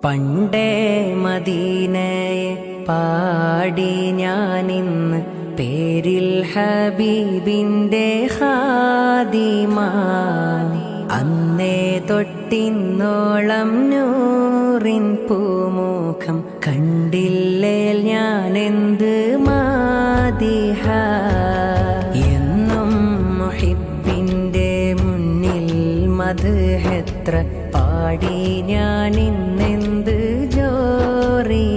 പണ്ടേ മദീനയെ പാടി ഞാനിന്ന് പേരിൽ ഹബീബിന്റെ ഖാദിമ. അന്നേ തൊട്ടിന്നോളം നൂറിൻ പൂമുഖം കണ്ടില്ലേ ഞാനെന്ത് മാദിഹ. എന്നും മുഹിബ്ബിന്റെ മുന്നിൽ മദ്ഹെത്ര പാടി ഞാനിന്നെന്ത് ജോറി.